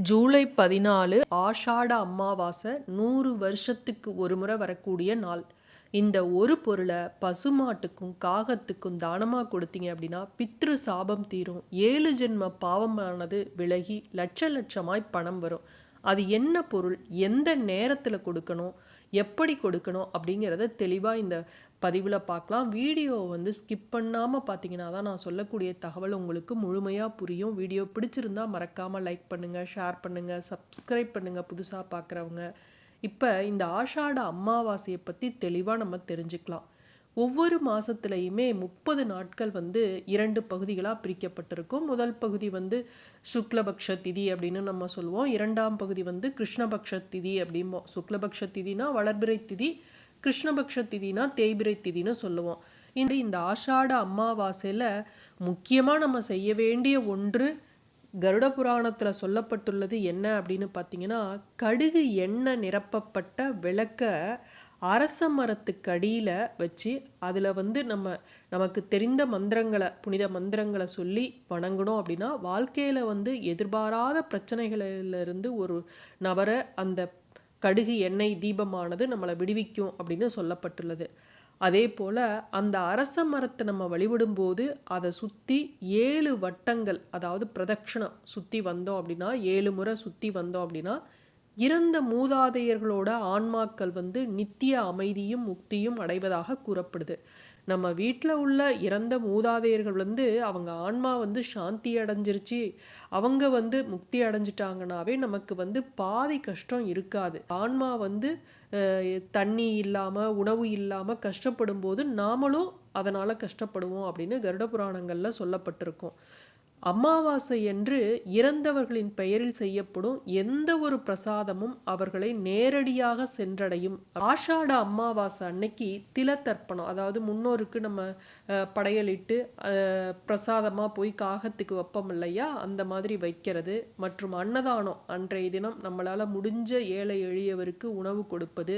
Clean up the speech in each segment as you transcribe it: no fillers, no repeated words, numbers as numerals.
ஜூலை 14 ஆஷாட அமாவாசை 100 வருஷத்துக்கு ஒரு முறை வரக்கூடிய நாள். இந்த ஒரு பொருளை பசுமாட்டுக்கும் காகத்துக்கும் தானமாக கொடுத்தீங்க அப்படின்னா பித்ரு சாபம் தீரும், 7 ஜென்ம பாவமானது விலகி லட்ச லட்சமாய் பணம் வரும். அது என்ன பொருள், எந்த நேரத்தில் கொடுக்கணும், எப்படி கொடுக்கணும் அப்படிங்கிறத தெளிவாக இந்த பதிவில் பார்க்கலாம். வீடியோ ஸ்கிப் பண்ணாமல் பார்த்தீங்கன்னா தான் நான் சொல்லக்கூடிய தகவல் உங்களுக்கு முழுமையாக புரியும். வீடியோ பிடிச்சிருந்தா மறக்காமல் லைக் பண்ணுங்கள், ஷேர் பண்ணுங்கள், சப்ஸ்கிரைப் பண்ணுங்கள் புதுசாக பார்க்குறவங்க. இப்போ இந்த ஆஷாட அமாவாசையை பற்றி தெளிவாக நம்ம தெரிஞ்சுக்கலாம். ஒவ்வொரு மாதத்துலையுமே 30 நாட்கள் 2 பகுதிகளாக பிரிக்கப்பட்டிருக்கும். முதல் பகுதி சுக்லபக்ஷ திதி அப்படின்னு நம்ம சொல்லுவோம். இரண்டாம் பகுதி கிருஷ்ணபக்ஷ திதி அப்படிம்போம். சுக்லபக்ஷ திதினா வளர்பிறை திதி, கிருஷ்ணபக்ஷ திதினா தேய்பிறை திதின்னு சொல்லுவோம். இந்த ஆஷாட அமாவாசையில் முக்கியமாக நம்ம செய்ய வேண்டிய ஒன்று கருட புராணத்தில் சொல்லப்பட்டுள்ளது என்ன அப்படின்னு பார்த்தீங்கன்னா, கடுகு எண்ணெய் நிரப்பப்பட்ட விளக்க அரச மரத்துக்கு அடியில் வச்சு அதில் நமக்கு தெரிந்த மந்திரங்களை, புனித மந்திரங்களை சொல்லி வணங்கணும் அப்படின்னா வாழ்க்கையில் எதிர்பாராத பிரச்சனைகளிலிருந்து ஒரு நபரை அந்த கடுகு எண்ணெய் தீபமானது நம்மளை விடுவிக்கும் அப்படின்னு சொல்லப்பட்டுள்ளது. அதே போல் அந்த அரச மரத்தை நம்ம வழிபடும்போது அதை சுற்றி 7 வட்டங்கள், அதாவது பிரதட்சணம் சுற்றி வந்தோம் அப்படின்னா, 7 முறை சுற்றி வந்தோம் அப்படின்னா இறந்த மூதாதையர்களோட ஆன்மாக்கள் நித்திய அமைதியும் முக்தியும் அடைவதாக கூறப்படுது. நம்ம வீட்டில் உள்ள இறந்த மூதாதையர்கள் அவங்க ஆன்மா சாந்தி அடைஞ்சிருச்சு, அவங்க முக்தி அடைஞ்சிட்டாங்கனாவே நமக்கு பாதி கஷ்டம் இருக்காது. ஆன்மா தண்ணி இல்லாமல் உணவு இல்லாமல் கஷ்டப்படும் போது நாமளும் அதனால் கஷ்டப்படுவோம் அப்படின்னு கருட புராணங்களில் சொல்லப்பட்டிருக்கும். அமாவாசை என்று இறந்தவர்களின் பெயரில் செய்யப்படும் எந்த ஒரு பிரசாதமும் அவர்களை நேரடியாக சென்றடையும். ஆஷாட அமாவாசை அன்னைக்கு திலத்தர்ப்பணம், அதாவது முன்னோருக்கு நம்ம படையலிட்டு பிரசாதமாக போய் காகத்துக்கு வைப்போம் இல்லையா, அந்த மாதிரி வைக்கிறது மற்றும் அன்னதானம், அன்றைய தினம் நம்மளால் முடிஞ்ச ஏழை எளியவருக்கு உணவு கொடுப்பது,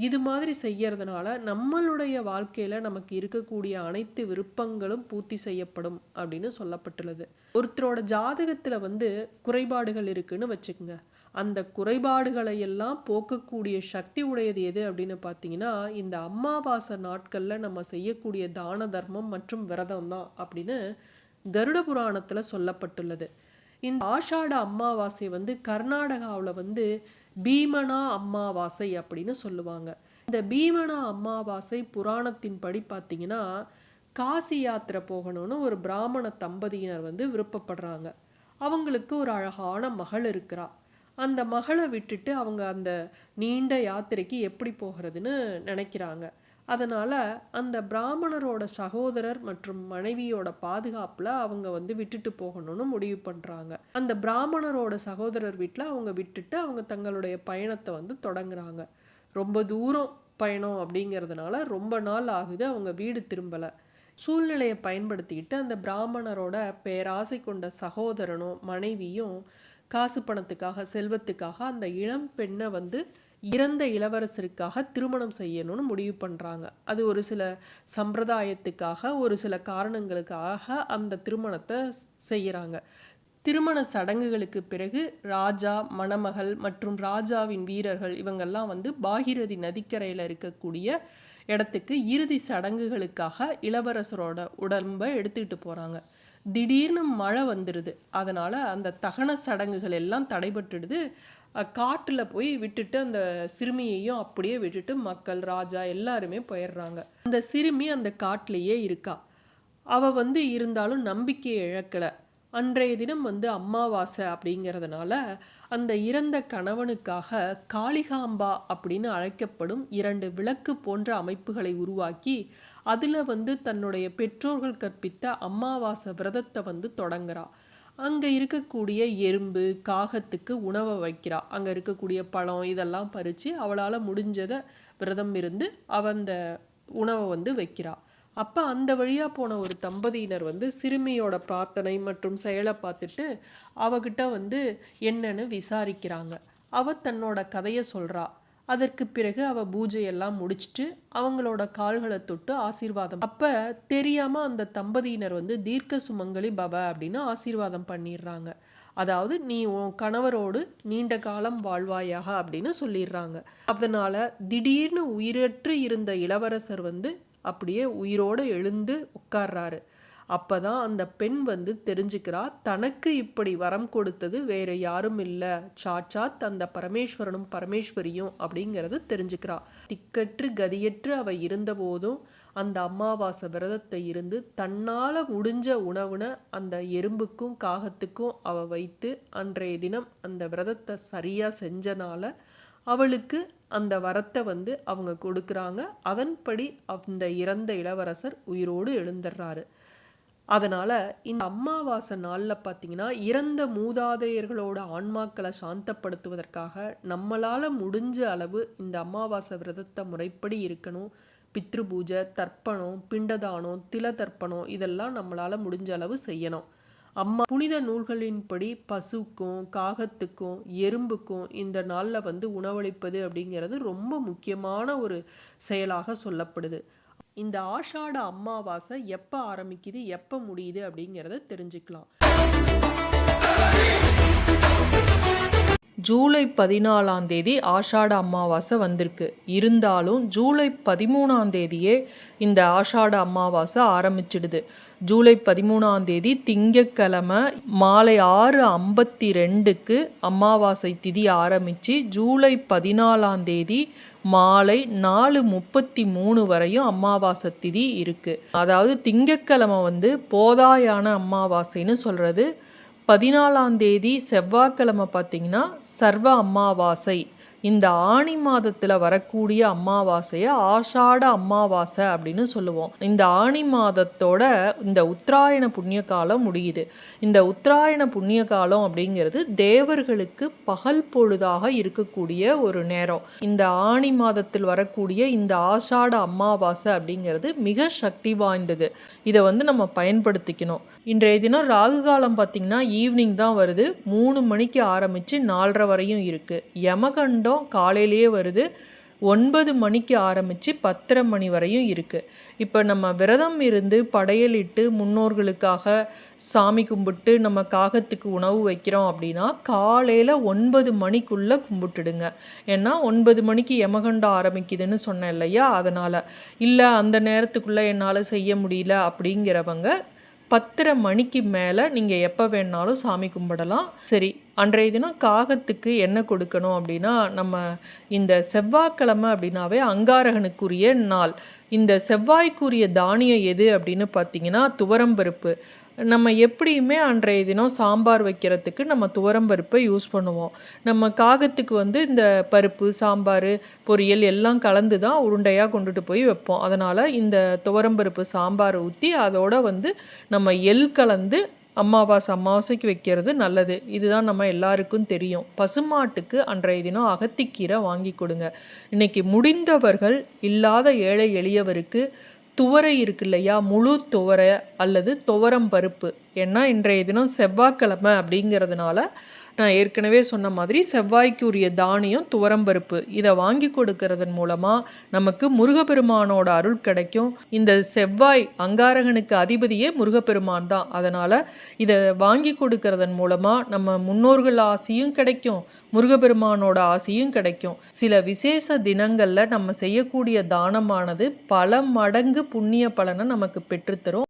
இது மாதிரி செய்யறதுனால நம்மளுடைய வாழ்க்கையில் நமக்கு இருக்கக்கூடிய அனைத்து விருப்பங்களும் பூர்த்தி செய்யப்படும் அப்படின்னு சொல்லப்பட்டுள்ளது. ஒருத்தரோட ஜாதகத்தில் குறைபாடுகள் இருக்குன்னு வச்சுக்கோங்க. அந்த குறைபாடுகளை எல்லாம் போக்கக்கூடிய சக்தி உடையது எது அப்படின்னு பார்த்தீங்கன்னா, இந்த அமாவாசை நாட்களில் நம்ம செய்யக்கூடிய தான தர்மம் மற்றும் விரதம் தான் அப்படின்னு கருட புராணத்தில் சொல்லப்பட்டுள்ளது. இந்த ஆஷாட அமாவாசை கர்நாடகாவில் பீமனா அமாவாசை அப்படின்னு சொல்லுவாங்க. இந்த பீமனா அமாவாசை புராணத்தின் படி பார்த்தீங்கன்னா, காசி யாத்திரை போகணும்னு ஒரு பிராமண தம்பதியினர் விருப்பப்படுறாங்க. அவங்களுக்கு ஒரு அழகான மகள் இருக்கிறா. அந்த மகளை விட்டுட்டு அவங்க அந்த நீண்ட யாத்திரைக்கு எப்படி போகிறதுன்னு நினைக்கிறாங்க. அதனால் அந்த பிராமணரோட சகோதரர் மற்றும் மனைவியோட பாதுகாப்பில் அவங்க விட்டுட்டு போகணும்னு முடிவு பண்ணுறாங்க. அந்த பிராமணரோட சகோதரர் வீட்டில் அவங்க விட்டுட்டு அவங்க தங்களுடைய பயணத்தை தொடங்குறாங்க. ரொம்ப தூரம் பயணம் அப்படிங்கிறதுனால ரொம்ப நாள் ஆகுது, அவங்க வீடு திரும்பலை. சூழ்நிலையை பயன்படுத்திக்கிட்டு அந்த பிராமணரோட பேராசை கொண்ட சகோதரனும் மனைவியும் காசு பணத்துக்காக, செல்வத்துக்காக அந்த இளம் பெண்ணை இறந்த இளவரசருக்காக திருமணம் செய்யணும்னு முடிவு பண்ணுறாங்க. அது ஒரு சில சம்பிரதாயத்துக்காக, ஒரு சில காரணங்களுக்காக அந்த திருமணத்தை செய்கிறாங்க. திருமண சடங்குகளுக்கு பிறகு ராஜா, மணமகள் மற்றும் ராஜாவின் வீரர்கள் இவங்கெல்லாம் பாகிரதி நதிக்கரையில் இருக்கக்கூடிய இடத்துக்கு இறுதி சடங்குகளுக்காக இளவரசரோட உடம்பை எடுத்துக்கிட்டு போகிறாங்க. திடீர்னு மழை வந்துடுது. அதனால் அந்த தகன சடங்குகள் எல்லாம் தடைபட்டுடுது. காட்டில் போய் விட்டுட்டு அந்த சிறுமியையும் அப்படியே விட்டுட்டு மக்கள், ராஜா எல்லாருமே போயிடுறாங்க. அந்த சிறுமி அந்த காட்டிலேயே இருக்கா. அவள் இருந்தாலும் நம்பிக்கையை இழக்கலை. அன்றைய தினம் அமாவாசை அப்படிங்கிறதுனால அந்த இறந்த கணவனுக்காக காளிகாம்பா அப்படின்னு அழைக்கப்படும் 2 விளக்கு போன்ற அமைப்புகளை உருவாக்கி அதில் தன்னுடைய பெற்றோர்கள் கற்பித்த அமாவாசை விரதத்தை தொடங்குறா. அங்கே இருக்கக்கூடிய எறும்பு, காகத்துக்கு உணவை வைக்கிறா. அங்கே இருக்கக்கூடிய பழம் இதெல்லாம் பறித்து அவளால் முடிஞ்சதை விரதம் இருந்து அந்த உணவை வைக்கிறா. அப்போ அந்த வழியாக போன ஒரு தம்பதியினர் சிறுமியோட பிரார்த்தனை மற்றும் செயலை பார்த்துட்டு அவகிட்ட என்னன்னு விசாரிக்கிறாங்க. அவ தன்னோட கதையை சொல்கிறா. அதற்கு பிறகு அவள் பூஜையெல்லாம் முடிச்சுட்டு அவங்களோட கால்களை தொட்டு ஆசீர்வாதம். அப்போ தெரியாமல் அந்த தம்பதியினர் தீர்க்க சுமங்கலி பவ அப்படின்னு ஆசீர்வாதம் பண்ணிடுறாங்க. அதாவது நீ உன் கணவரோடு நீண்ட காலம் வாழ்வாயாக அப்படின்னு சொல்லிடுறாங்க. அதனால திடீர்னு உயிரற்று இருந்த இளவரசர் வந்து அப்படியே உயிரோடு எழுந்து உட்கார்றாரு. அப்பதான் அந்த பெண் வந்து தெரிஞ்சுக்கிறா, தனக்கு இப்படி வரம் கொடுத்தது வேற யாரும் இல்லை, சாட்சாத் அந்த பரமேஸ்வரனும் பரமேஸ்வரியும் அப்படிங்கிறது தெரிஞ்சுக்கிறா. திக்கற்று கதியற்று அவ இருந்த போதும் அந்த அமாவாசை விரதத்தை இருந்து தன்னால முடிஞ்ச உணவுனை அந்த எறும்புக்கும் காகத்துக்கும் அவ வைத்து அன்றைய தினம் அந்த விரதத்தை சரியா செஞ்சனால அவளுக்கு அந்த வரத்தை வந்து அவங்க கொடுக்குறாங்க. அதன்படி அந்த இறந்த இளவரசர் உயிரோடு எழுந்துடுறாரு. அதனால இந்த அமாவாசை நாளில் பார்த்தீங்கன்னா இறந்த மூதாதையர்களோட ஆன்மாக்களை சாந்தப்படுத்துவதற்காக நம்மளால முடிஞ்ச அளவு இந்த அமாவாசை விரதத்தை முறைப்படி இருக்கணும். பித்ரு பூஜை, தர்ப்பணம், பிண்டதானம், தில தர்ப்பணம் இதெல்லாம் நம்மளால முடிஞ்ச அளவு செய்யணும். புனித நூல்களின்படி பசுக்கும் காகத்துக்கும் எறும்புக்கும் இந்த நாளில் வந்து உணவளிப்பது அப்படிங்கிறது ரொம்ப முக்கியமான ஒரு செயலாக சொல்லப்படுது. இந்த ஆஷாட அமாவாசை எப்போ ஆரம்பிக்குது எப்போ முடியுது அப்படிங்கிறத தெரிஞ்சுக்கலாம். ஜூலை 14 ஆஷாட அமாவாசை வந்திருக்கு. இருந்தாலும் ஜூலை 13 இந்த ஆஷாட அமாவாசை ஆரம்பிச்சிடுது. ஜூலை 13 திங்கட்கிழமை மாலை 6:52 அமாவாசை திதி ஆரம்பித்து ஜூலை 14 மாலை 4:33 வரையும் அமாவாசை திதி இருக்குது. அதாவது திங்கட்கிழமை வந்து போதாயான அமாவாசைன்னு சொல்கிறது. 14 செவ்வாய்க்கிழமை பார்த்திங்கன்னா சர்வ அமாவாசை. இந்த ஆணி மாதத்தில் வரக்கூடிய அமாவாசையை ஆஷாட அமாவாசை அப்படின்னு சொல்லுவோம். இந்த ஆணி மாதத்தோட இந்த உத்தராயண புண்ணிய காலம் முடியுது. இந்த உத்தராயண புண்ணிய காலம் அப்படிங்கிறது தேவர்களுக்கு பகல் பொழுதாக இருக்கக்கூடிய ஒரு நேரம். இந்த ஆணி மாதத்தில் வரக்கூடிய இந்த ஆஷாட அமாவாசை அப்படிங்கிறது மிக சக்தி வாய்ந்தது. இதை வந்து நம்ம பயன்படுத்திக்கணும். இன்றைய தினம் ராகு காலம் பார்த்திங்கன்னா ஈவினிங் தான் வருது. 3 மணிக்கு ஆரம்பித்து 4:30 வரையும் இருக்குது. யமகண்டம் காலையிலேயே வருது. 9 மணிக்கு ஆரம்பித்து 10:30 மணி வரையும் இருக்குது. இப்போ நம்ம விரதம் இருந்து படையலிட்டு முன்னோர்களுக்காக சாமி கும்பிட்டு நம்ம காகத்துக்கு உணவு வைக்கிறோம் அப்படின்னா காலையில் 9 மணிக்குள்ளே கும்பிட்டுடுங்க. ஏன்னா 9 மணிக்கு யமகண்டம் ஆரம்பிக்குதுன்னு சொன்னேன் இல்லையா, அதனால். இல்லை அந்த நேரத்துக்குள்ளே என்னால் செய்ய முடியல அப்படிங்கிறவங்க 10:30 மணிக்கு மேலே நீங்கள் எப்போ வேணாலும் சாமி கும்பிடலாம். சரி, அன்றைய தினம் காகத்துக்கு என்ன கொடுக்கணும் அப்படின்னா, நம்ம இந்த செவ்வாய்க்கிழமை அப்படின்னாவே அங்காரகனுக்குரிய நாள். இந்த செவ்வாய்க்குரிய தானியம் எது அப்படின்னு பார்த்தீங்கன்னா துவரம்பருப்பு. நம்ம எப்படியுமே அன்றைய தினம் சாம்பார் வைக்கிறதுக்கு நம்ம துவரம்பருப்பை யூஸ் பண்ணுவோம். நம்ம காகத்துக்கு வந்து இந்த பருப்பு, சாம்பார், பொரியல் எல்லாம் கலந்து தான் உருண்டையாக கொண்டுட்டு போய் வைப்போம். அதனால் இந்த துவரம்பருப்பு சாம்பாரை ஊற்றி அதோட வந்து நம்ம எள் கலந்து அமாவாசைக்கு வைக்கிறது நல்லது. இதுதான் நம்ம எல்லாருக்கும் தெரியும். பசுமாட்டுக்கு அன்றைய தினம் அகத்திக்கீரை வாங்கி கொடுங்க. இன்றைக்கி முடிந்தவர்கள் இல்லாத ஏழை எளியவருக்கு துவரை இருக்கு இல்லையா, முழு துவரை அல்லது துவரம் பருப்பு. ஏன்னா இன்றைய தினம் செவ்வாய்க்கிழமை அப்படிங்கிறதுனால நான் ஏற்கனவே சொன்ன மாதிரி செவ்வாய்க்கு உரிய தானியம் துவரம்பருப்பு. இதை வாங்கி கொடுக்கறதன் மூலமாக நமக்கு முருகப்பெருமானோட அருள் கிடைக்கும். இந்த செவ்வாய் அங்காரகனுக்கு அதிபதியே முருகப்பெருமான் தான். அதனால் இதை வாங்கி கொடுக்கறதன் மூலமாக நம்ம முன்னோர்கள் ஆசையும் கிடைக்கும், முருகப்பெருமானோட ஆசையும் கிடைக்கும். சில விசேஷ தினங்களில் நம்ம செய்யக்கூடிய தானமானது பல மடங்கு புண்ணிய பலனை நமக்கு பெற்றுத்தரும்.